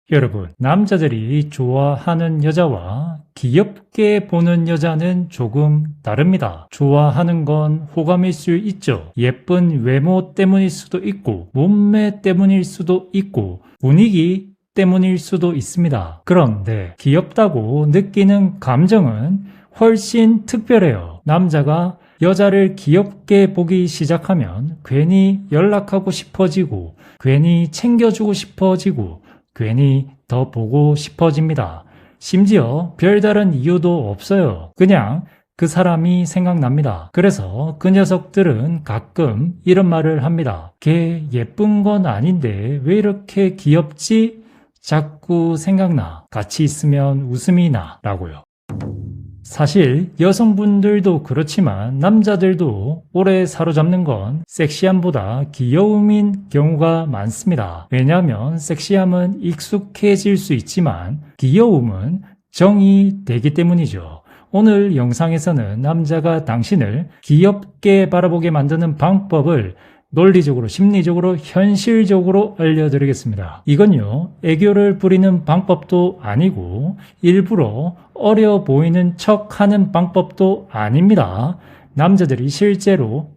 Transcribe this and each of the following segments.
여러분, 남자들이 좋아하는 여자와 귀엽게 보는 여자는 조금 다릅니다. 좋아하는 건 호감일 수 있죠. 예쁜 외모 때문일 수도 있고, 몸매 때문일 수도 있고, 분위기 때문일 수도 있습니다. 그런데 귀엽다고 느끼는 감정은 훨씬 특별해요. 남자가 여자를 귀엽게 보기 시작하면 괜히 연락하고 싶어지고, 괜히 챙겨주고 싶어지고, 괜히 더 보고 싶어집니다. 심지어 별다른 이유도 없어요. 그냥 그 사람이 생각납니다. 그래서 그 녀석들은 가끔 이런 말을 합니다. 걔 예쁜 건 아닌데 왜 이렇게 귀엽지? 자꾸 생각나. 같이 있으면 웃음이 나. 라고요. 사실 여성분들도 그렇지만 남자들도 오래 사로잡는 건 섹시함보다 귀여움인 경우가 많습니다. 왜냐하면 섹시함은 익숙해질 수 있지만 귀여움은 정이 되기 때문이죠. 오늘 영상에서는 남자가 당신을 귀엽게 바라보게 만드는 방법을 논리적으로, 심리적으로, 현실적으로 알려드리겠습니다. 이건요, 애교를 부리는 방법도 아니고 일부러 어려 보이는 척하는 방법도 아닙니다. 남자들이 실제로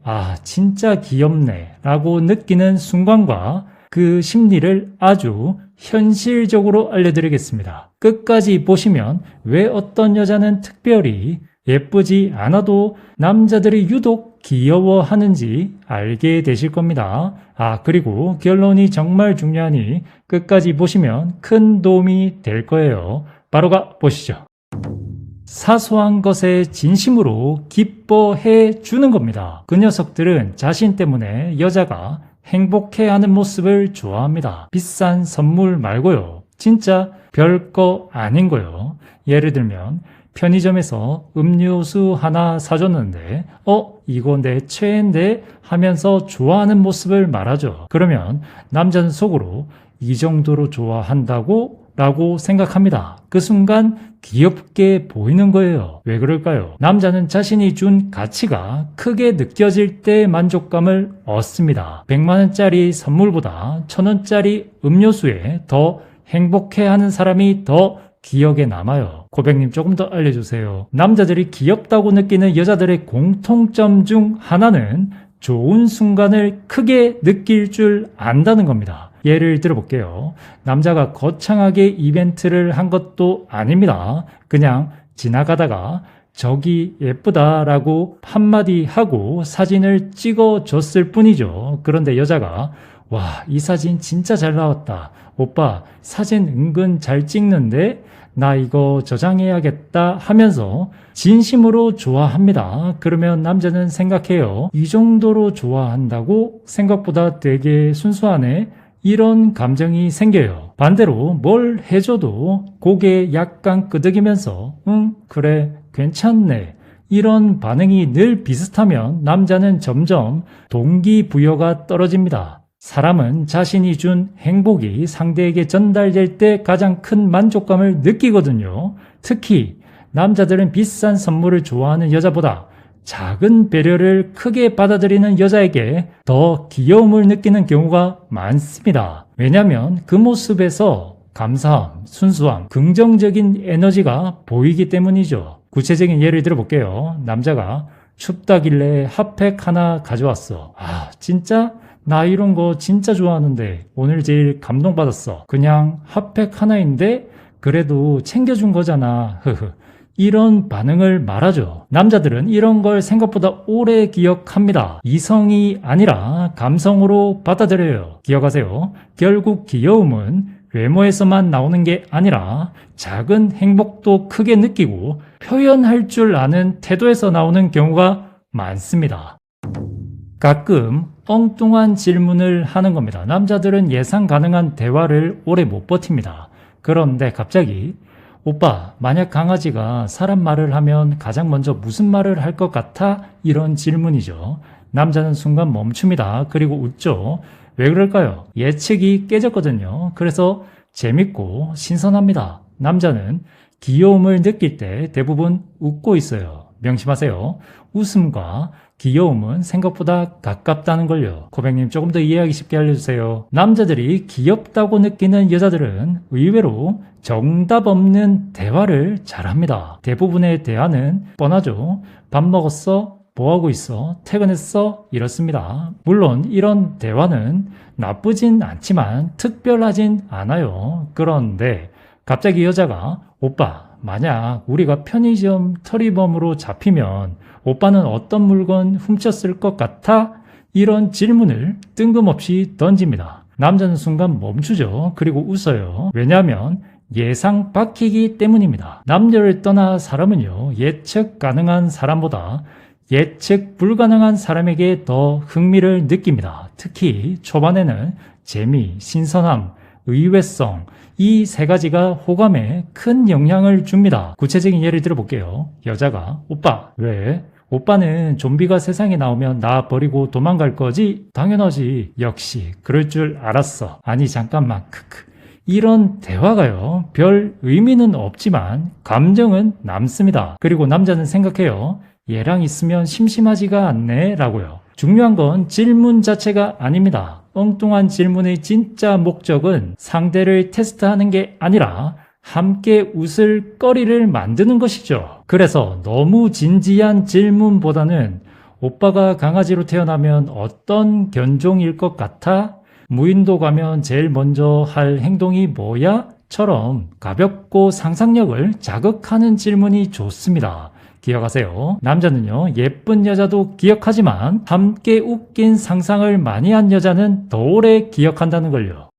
진짜 귀엽네 라고 느끼는 순간과 그 심리를 아주 현실적으로 알려드리겠습니다. 끝까지 보시면 왜 어떤 여자는 특별히 예쁘지 않아도 남자들이 유독 귀여워하는지 알게 되실 겁니다. 그리고 결론이 정말 중요하니 끝까지 보시면 큰 도움이 될 거예요. 바로 가 보시죠. 사소한 것에 진심으로 기뻐해 주는 겁니다. 그 녀석들은 자신 때문에 여자가 행복해하는 모습을 좋아합니다. 비싼 선물 말고요. 진짜 별거 아닌 거요. 예를 들면 편의점에서 음료수 하나 사줬는데 이거 내 최애인데 하면서 좋아하는 모습을 말하죠. 그러면 남자는 속으로 이 정도로 좋아한다고? 라고 생각합니다. 그 순간 귀엽게 보이는 거예요. 왜 그럴까요? 남자는 자신이 준 가치가 크게 느껴질 때 만족감을 얻습니다. 100만원짜리 선물보다 1000원짜리 음료수에 더 행복해하는 사람이 더 기억에 남아요. 고백님 조금 더 알려주세요. 남자들이 귀엽다고 느끼는 여자들의 공통점 중 하나는 좋은 순간을 크게 느낄 줄 안다는 겁니다. 예를 들어볼게요. 남자가 거창하게 이벤트를 한 것도 아닙니다. 그냥 지나가다가 저기 예쁘다라고 한마디 하고 사진을 찍어줬을 뿐이죠. 그런데 여자가 이 사진 진짜 잘 나왔다. 오빠 사진 은근 잘 찍는데 나 이거 저장해야겠다 하면서 진심으로 좋아합니다. 그러면 남자는 생각해요. 이 정도로 좋아한다고? 생각보다 되게 순수하네. 이런 감정이 생겨요. 반대로 뭘 해줘도 고개 약간 끄덕이면서 그래 괜찮네. 이런 반응이 늘 비슷하면 남자는 점점 동기부여가 떨어집니다. 사람은 자신이 준 행복이 상대에게 전달될 때 가장 큰 만족감을 느끼거든요. 특히 남자들은 비싼 선물을 좋아하는 여자보다 작은 배려를 크게 받아들이는 여자에게 더 귀여움을 느끼는 경우가 많습니다. 왜냐하면 그 모습에서 감사함, 순수함, 긍정적인 에너지가 보이기 때문이죠. 구체적인 예를 들어볼게요. 남자가 춥다길래 핫팩 하나 가져왔어. 진짜? 나 이런 거 진짜 좋아하는데 오늘 제일 감동받았어. 그냥 핫팩 하나인데 그래도 챙겨준 거잖아. 이런 반응을 말하죠. 남자들은 이런 걸 생각보다 오래 기억합니다. 이성이 아니라 감성으로 받아들여요. 기억하세요. 결국 귀여움은 외모에서만 나오는 게 아니라 작은 행복도 크게 느끼고 표현할 줄 아는 태도에서 나오는 경우가 많습니다. 가끔 엉뚱한 질문을 하는 겁니다. 남자들은 예상 가능한 대화를 오래 못 버팁니다. 그런데 갑자기 오빠, 만약 강아지가 사람 말을 하면 가장 먼저 무슨 말을 할 것 같아? 이런 질문이죠. 남자는 순간 멈춥니다. 그리고 웃죠. 왜 그럴까요? 예측이 깨졌거든요. 그래서 재밌고 신선합니다. 남자는 귀여움을 느낄 때 대부분 웃고 있어요. 명심하세요. 웃음과 귀여움은 생각보다 가깝다는 걸요. 고백님 조금 더 이해하기 쉽게 알려주세요. 남자들이 귀엽다고 느끼는 여자들은 의외로 정답 없는 대화를 잘합니다. 대부분의 대화는 뻔하죠. 밥 먹었어? 뭐하고 있어? 퇴근했어? 이렇습니다. 물론 이런 대화는 나쁘진 않지만 특별하진 않아요. 그런데 갑자기 여자가 오빠, 만약 우리가 편의점 터리범으로 잡히면 오빠는 어떤 물건 훔쳤을 것 같아? 이런 질문을 뜬금없이 던집니다. 남자는 순간 멈추죠. 그리고 웃어요. 왜냐하면 예상 밖이기 때문입니다. 남녀를 떠나 사람은요, 예측 가능한 사람보다 예측 불가능한 사람에게 더 흥미를 느낍니다. 특히 초반에는 재미, 신선함, 의외성, 이 세 가지가 호감에 큰 영향을 줍니다. 구체적인 예를 들어볼게요. 여자가 오빠, 왜? 오빠는 좀비가 세상에 나오면 나 버리고 도망갈 거지? 당연하지. 역시 그럴 줄 알았어. 아니 잠깐만, 크크. 이런 대화가요, 별 의미는 없지만 감정은 남습니다. 그리고 남자는 생각해요. 얘랑 있으면 심심하지가 않네 라고요. 중요한 건 질문 자체가 아닙니다. 엉뚱한 질문의 진짜 목적은 상대를 테스트하는 게 아니라 함께 웃을 거리를 만드는 것이죠. 그래서 너무 진지한 질문보다는 오빠가 강아지로 태어나면 어떤 견종일 것 같아? 무인도 가면 제일 먼저 할 행동이 뭐야? 처럼 가볍고 상상력을 자극하는 질문이 좋습니다. 기억하세요. 남자는요, 예쁜 여자도 기억하지만 함께 웃긴 상상을 많이 한 여자는 더 오래 기억한다는 걸요.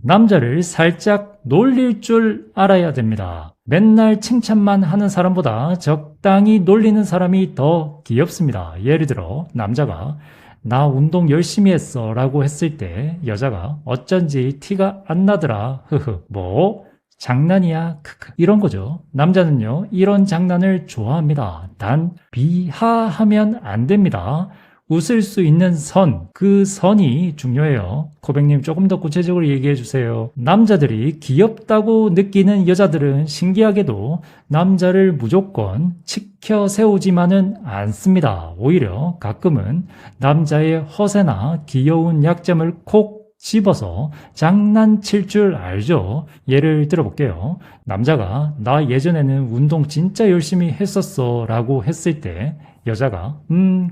남자를 살짝 놀릴 줄 알아야 됩니다. 맨날 칭찬만 하는 사람보다 적당히 놀리는 사람이 더 귀엽습니다. 예를 들어 남자가 나 운동 열심히 했어 라고 했을 때 여자가 어쩐지 티가 안 나더라. 뭐? 장난이야. 크크. 이런 거죠. 남자는요, 이런 장난을 좋아합니다. 단 비하하면 안 됩니다. 웃을 수 있는 선, 그 선이 중요해요. 코백님 조금 더 구체적으로 얘기해 주세요. 남자들이 귀엽다고 느끼는 여자들은 신기하게도 남자를 무조건 치켜 세우지만은 않습니다. 오히려 가끔은 남자의 허세나 귀여운 약점을 콕 집어서 장난칠 줄 알죠. 예를 들어볼게요. 남자가 나 예전에는 운동 진짜 열심히 했었어 라고 했을 때 여자가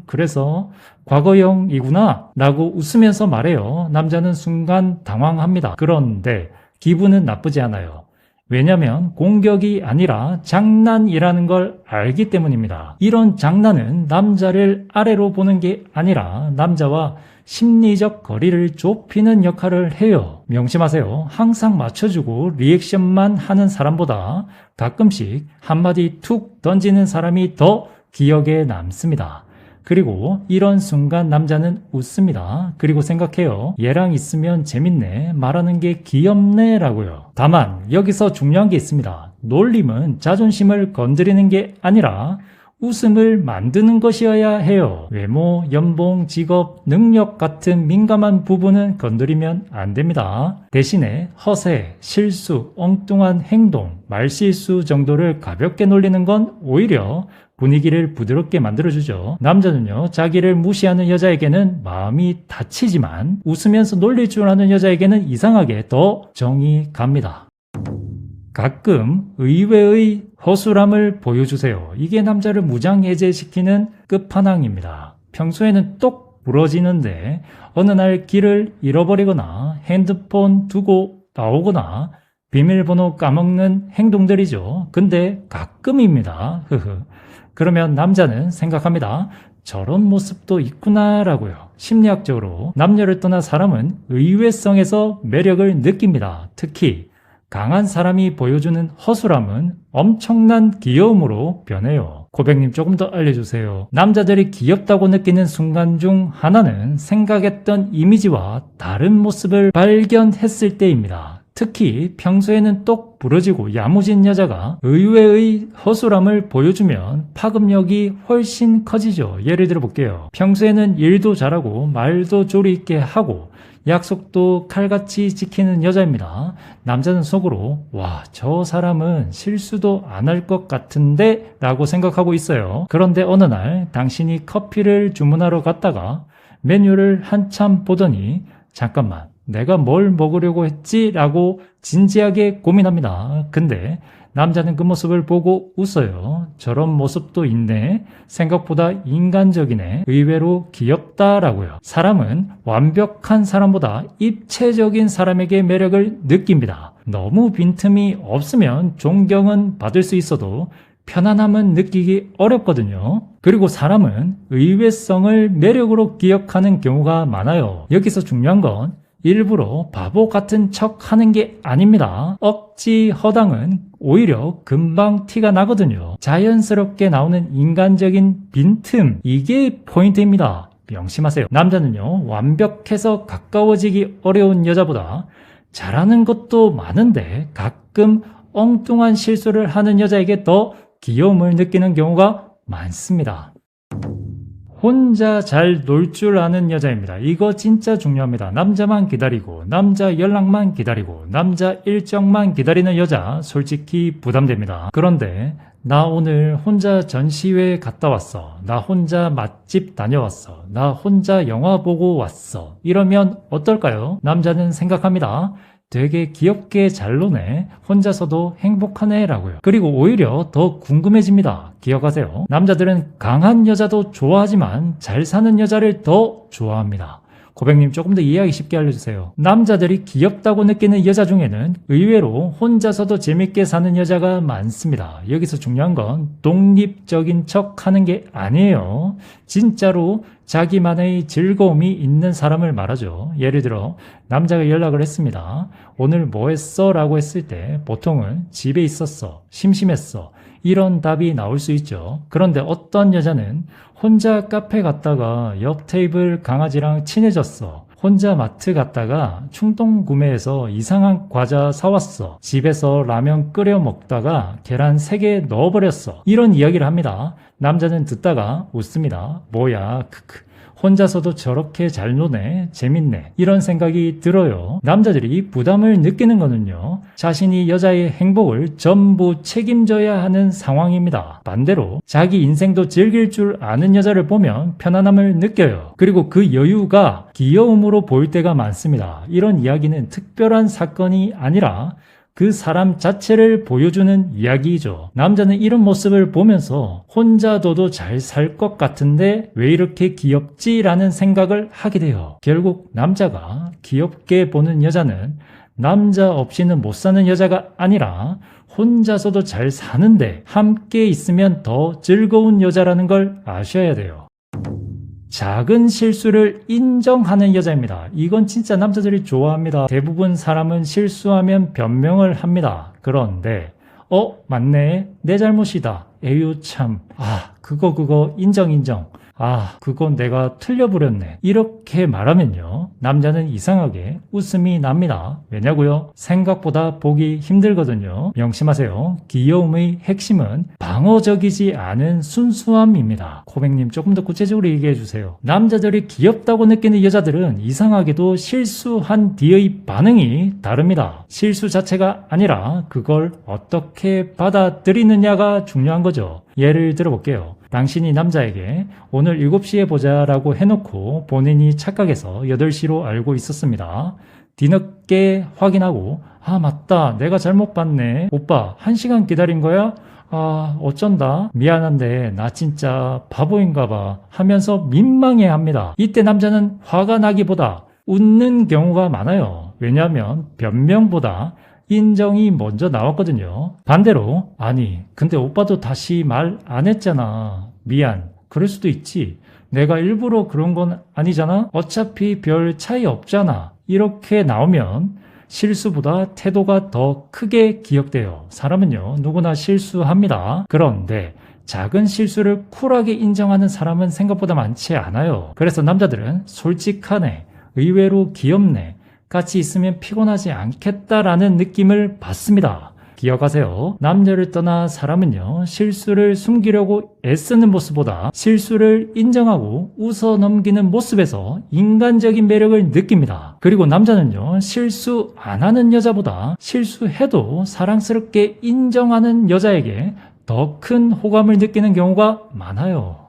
그래서 과거형이구나 라고 웃으면서 말해요. 남자는 순간 당황합니다. 그런데 기분은 나쁘지 않아요. 왜냐면 공격이 아니라 장난이라는 걸 알기 때문입니다. 이런 장난은 남자를 아래로 보는 게 아니라 남자와 심리적 거리를 좁히는 역할을 해요. 명심하세요. 항상 맞춰주고 리액션만 하는 사람보다 가끔씩 한마디 툭 던지는 사람이 더 기억에 남습니다. 그리고 이런 순간 남자는 웃습니다. 그리고 생각해요. 얘랑 있으면 재밌네. 말하는 게 귀엽네 라고요. 다만 여기서 중요한 게 있습니다. 놀림은 자존심을 건드리는 게 아니라 웃음을 만드는 것이어야 해요. 외모, 연봉, 직업, 능력 같은 민감한 부분은 건드리면 안 됩니다. 대신에 허세, 실수, 엉뚱한 행동, 말실수 정도를 가볍게 놀리는 건 오히려 분위기를 부드럽게 만들어주죠. 남자는요, 자기를 무시하는 여자에게는 마음이 다치지만 웃으면서 놀릴 줄 아는 여자에게는 이상하게 더 정이 갑니다. 가끔 의외의 허술함을 보여주세요. 이게 남자를 무장해제시키는 끝판왕입니다. 평소에는 똑 부러지는데 어느 날 길을 잃어버리거나 핸드폰 두고 나오거나 비밀번호 까먹는 행동들이죠. 근데 가끔입니다. 그러면 남자는 생각합니다. 저런 모습도 있구나 라고요. 심리학적으로 남녀를 떠나 사람은 의외성에서 매력을 느낍니다. 특히 강한 사람이 보여주는 허술함은 엄청난 귀여움으로 변해요. 고백님 조금 더 알려주세요. 남자들이 귀엽다고 느끼는 순간 중 하나는 생각했던 이미지와 다른 모습을 발견했을 때입니다. 특히 평소에는 똑 부러지고 야무진 여자가 의외의 허술함을 보여주면 파급력이 훨씬 커지죠. 예를 들어 볼게요. 평소에는 일도 잘하고 말도 조리 있게 하고 약속도 칼같이 지키는 여자입니다. 남자는 속으로 와, 저 사람은 실수도 안 할 것 같은데 라고 생각하고 있어요. 그런데 어느 날 당신이 커피를 주문하러 갔다가 메뉴를 한참 보더니 잠깐만, 내가 뭘 먹으려고 했지? 라고 진지하게 고민합니다. 근데 남자는 그 모습을 보고 웃어요. 저런 모습도 있네. 생각보다 인간적이네. 의외로 귀엽다라고요. 사람은 완벽한 사람보다 입체적인 사람에게 매력을 느낍니다. 너무 빈틈이 없으면 존경은 받을 수 있어도 편안함은 느끼기 어렵거든요. 그리고 사람은 의외성을 매력으로 기억하는 경우가 많아요. 여기서 중요한 건 일부러 바보 같은 척 하는 게 아닙니다. 억지 허당은 오히려 금방 티가 나거든요. 자연스럽게 나오는 인간적인 빈틈, 이게 포인트입니다. 명심하세요. 남자는요, 완벽해서 가까워지기 어려운 여자보다 잘하는 것도 많은데 가끔 엉뚱한 실수를 하는 여자에게 더 귀여움을 느끼는 경우가 많습니다. 혼자 잘 놀 줄 아는 여자입니다. 이거 진짜 중요합니다. 남자만 기다리고, 남자 연락만 기다리고, 남자 일정만 기다리는 여자 솔직히 부담됩니다. 그런데 나 오늘 혼자 전시회 갔다 왔어. 나 혼자 맛집 다녀왔어. 나 혼자 영화 보고 왔어. 이러면 어떨까요? 남자는 생각합니다. 되게 귀엽게 잘 노네. 혼자서도 행복하네 라고요. 그리고 오히려 더 궁금해집니다. 기억하세요. 남자들은 강한 여자도 좋아하지만 잘 사는 여자를 더 좋아합니다. 고백님 조금 더 이해하기 쉽게 알려주세요. 남자들이 귀엽다고 느끼는 여자 중에는 의외로 혼자서도 재밌게 사는 여자가 많습니다. 여기서 중요한 건 독립적인 척 하는 게 아니에요. 진짜로 자기만의 즐거움이 있는 사람을 말하죠. 예를 들어 남자가 연락을 했습니다. 오늘 뭐 했어? 라고 했을 때 보통은 집에 있었어, 심심했어, 이런 답이 나올 수 있죠. 그런데 어떤 여자는 혼자 카페 갔다가 옆 테이블 강아지랑 친해졌어. 혼자 마트 갔다가 충동 구매해서 이상한 과자 사왔어. 집에서 라면 끓여 먹다가 계란 3개 넣어버렸어. 이런 이야기를 합니다. 남자는 듣다가 웃습니다. 뭐야, 크크. 혼자서도 저렇게 잘 노네, 재밌네, 이런 생각이 들어요. 남자들이 부담을 느끼는 거는요, 자신이 여자의 행복을 전부 책임져야 하는 상황입니다. 반대로 자기 인생도 즐길 줄 아는 여자를 보면 편안함을 느껴요. 그리고 그 여유가 귀여움으로 보일 때가 많습니다. 이런 이야기는 특별한 사건이 아니라 그 사람 자체를 보여주는 이야기이죠. 남자는 이런 모습을 보면서 혼자 둬도 잘 살 것 같은데 왜 이렇게 귀엽지? 라는 생각을 하게 돼요. 결국 남자가 귀엽게 보는 여자는 남자 없이는 못 사는 여자가 아니라 혼자서도 잘 사는데 함께 있으면 더 즐거운 여자라는 걸 아셔야 돼요. 작은 실수를 인정하는 여자입니다. 이건 진짜 남자들이 좋아합니다. 대부분 사람은 실수하면 변명을 합니다. 그런데 맞네, 내 잘못이다, 에휴 참, 그거 인정, 그건 내가 틀려버렸네, 이렇게 말하면요, 남자는 이상하게 웃음이 납니다. 왜냐고요? 생각보다 보기 힘들거든요. 명심하세요. 귀여움의 핵심은 방어적이지 않은 순수함입니다. 코백님 조금 더 구체적으로 얘기해 주세요. 남자들이 귀엽다고 느끼는 여자들은 이상하게도 실수한 뒤의 반응이 다릅니다. 실수 자체가 아니라 그걸 어떻게 받아들이느냐가 중요한 거죠. 예를 들어볼게요. 당신이 남자에게 오늘 7시에 보자 라고 해놓고 본인이 착각해서 8시로 알고 있었습니다. 뒤늦게 확인하고 맞다, 내가 잘못 봤네. 오빠 1시간 기다린 거야? 어쩐다, 미안한데 나 진짜 바보인가 봐 하면서 민망해합니다. 이때 남자는 화가 나기보다 웃는 경우가 많아요. 왜냐하면 변명보다 인정이 먼저 나왔거든요. 반대로 근데 오빠도 다시 말 안 했잖아. 미안. 그럴 수도 있지. 내가 일부러 그런 건 아니잖아. 어차피 별 차이 없잖아. 이렇게 나오면 실수보다 태도가 더 크게 기억돼요. 사람은요, 누구나 실수합니다. 그런데 작은 실수를 쿨하게 인정하는 사람은 생각보다 많지 않아요. 그래서 남자들은 솔직하네, 의외로 귀엽네, 같이 있으면 피곤하지 않겠다라는 느낌을 받습니다. 기억하세요. 남녀를 떠나 사람은요, 실수를 숨기려고 애쓰는 모습보다 실수를 인정하고 웃어 넘기는 모습에서 인간적인 매력을 느낍니다. 그리고 남자는요, 실수 안 하는 여자보다 실수해도 사랑스럽게 인정하는 여자에게 더 큰 호감을 느끼는 경우가 많아요.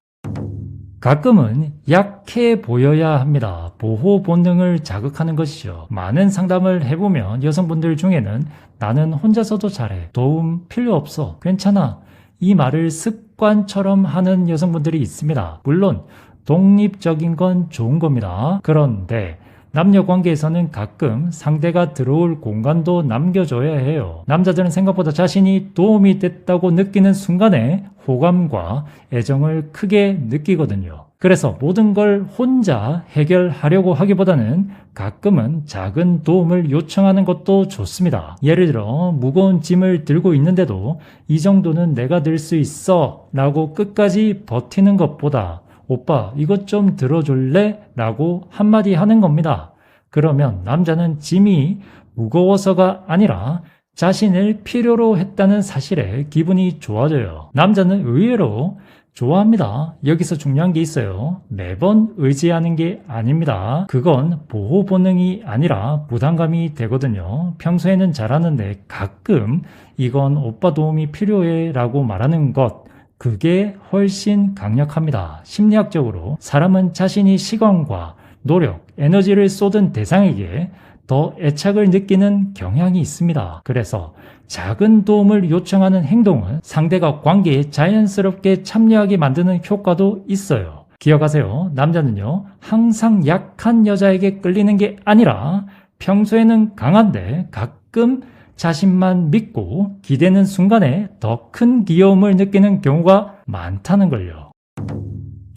가끔은 약해 보여야 합니다. 보호 본능을 자극하는 것이죠. 많은 상담을 해보면 여성분들 중에는 나는 혼자서도 잘해. 도움 필요 없어. 괜찮아. 이 말을 습관처럼 하는 여성분들이 있습니다. 물론 독립적인 건 좋은 겁니다. 그런데 남녀 관계에서는 가끔 상대가 들어올 공간도 남겨줘야 해요. 남자들은 생각보다 자신이 도움이 됐다고 느끼는 순간에 호감과 애정을 크게 느끼거든요. 그래서 모든 걸 혼자 해결하려고 하기보다는 가끔은 작은 도움을 요청하는 것도 좋습니다. 예를 들어 무거운 짐을 들고 있는데도 이 정도는 내가 들 수 있어 라고 끝까지 버티는 것보다 오빠 이것 좀 들어줄래? 라고 한마디 하는 겁니다. 그러면 남자는 짐이 무거워서가 아니라 자신을 필요로 했다는 사실에 기분이 좋아져요. 남자는 의외로 좋아합니다. 여기서 중요한 게 있어요. 매번 의지하는 게 아닙니다. 그건 보호 본능이 아니라 부담감이 되거든요. 평소에는 잘하는데 가끔 이건 오빠 도움이 필요해 라고 말하는 것, 그게 훨씬 강력합니다. 심리학적으로 사람은 자신이 시간과 노력, 에너지를 쏟은 대상에게 더 애착을 느끼는 경향이 있습니다. 그래서 작은 도움을 요청하는 행동은 상대가 관계에 자연스럽게 참여하게 만드는 효과도 있어요. 기억하세요. 남자는요, 항상 약한 여자에게 끌리는 게 아니라 평소에는 강한데 가끔 자신만 믿고 기대는 순간에 더 큰 귀여움을 느끼는 경우가 많다는 걸요.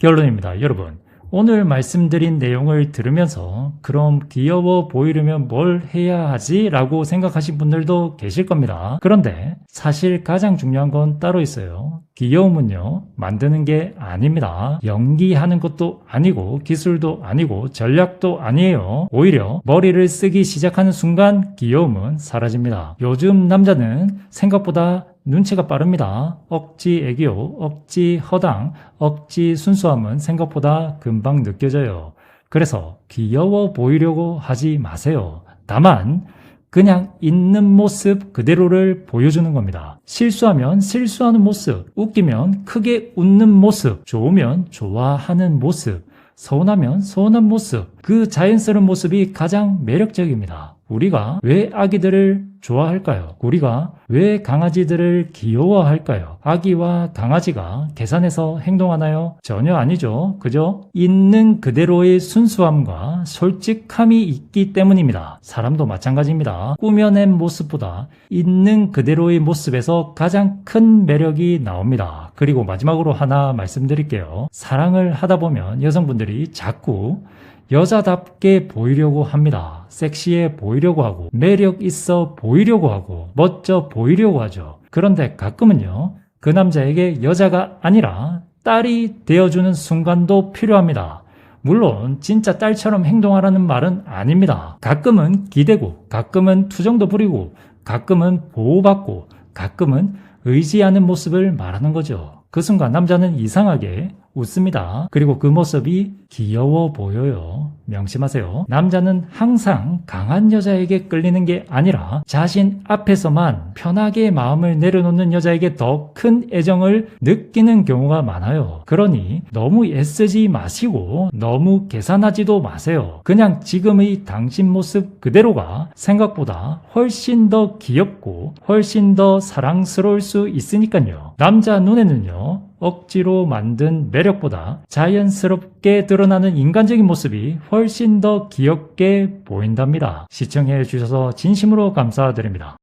결론입니다. 여러분, 오늘 말씀드린 내용을 들으면서 그럼 귀여워 보이려면 뭘 해야 하지? 라고 생각하신 분들도 계실 겁니다. 그런데 사실 가장 중요한 건 따로 있어요. 귀여움은요, 만드는 게 아닙니다. 연기하는 것도 아니고 기술도 아니고 전략도 아니에요. 오히려 머리를 쓰기 시작하는 순간 귀여움은 사라집니다. 요즘 남자는 생각보다 눈치가 빠릅니다. 억지 애교, 억지 허당, 억지 순수함은 생각보다 금방 느껴져요. 그래서 귀여워 보이려고 하지 마세요. 다만 그냥 있는 모습 그대로를 보여주는 겁니다. 실수하면 실수하는 모습, 웃기면 크게 웃는 모습, 좋으면 좋아하는 모습, 서운하면 서운한 모습, 그 자연스러운 모습이 가장 매력적입니다. 우리가 왜 아기들을 좋아할까요? 우리가 왜 강아지들을 귀여워할까요? 아기와 강아지가 계산해서 행동하나요? 전혀 아니죠. 그저 있는 그대로의 순수함과 솔직함이 있기 때문입니다. 사람도 마찬가지입니다. 꾸며낸 모습보다 있는 그대로의 모습에서 가장 큰 매력이 나옵니다. 그리고 마지막으로 하나 말씀드릴게요. 사랑을 하다 보면 여성분들이 자꾸 여자답게 보이려고 합니다. 섹시해 보이려고 하고 매력 있어 보이려고 하고 멋져 보이려고 하죠. 그런데 가끔은요, 그 남자에게 여자가 아니라 딸이 되어주는 순간도 필요합니다. 물론 진짜 딸처럼 행동하라는 말은 아닙니다. 가끔은 기대고 가끔은 투정도 부리고 가끔은 보호받고 가끔은 의지하는 모습을 말하는 거죠. 그 순간 남자는 이상하게 웃습니다. 그리고 그 모습이 귀여워 보여요. 명심하세요. 남자는 항상 강한 여자에게 끌리는 게 아니라 자신 앞에서만 편하게 마음을 내려놓는 여자에게 더 큰 애정을 느끼는 경우가 많아요. 그러니 너무 애쓰지 마시고 너무 계산하지도 마세요. 그냥 지금의 당신 모습 그대로가 생각보다 훨씬 더 귀엽고 훨씬 더 사랑스러울 수 있으니까요. 남자 눈에는요, 억지로 만든 매력보다 자연스럽게 드러나는 인간적인 모습이 훨씬 더 귀엽게 보인답니다. 시청해 주셔서 진심으로 감사드립니다.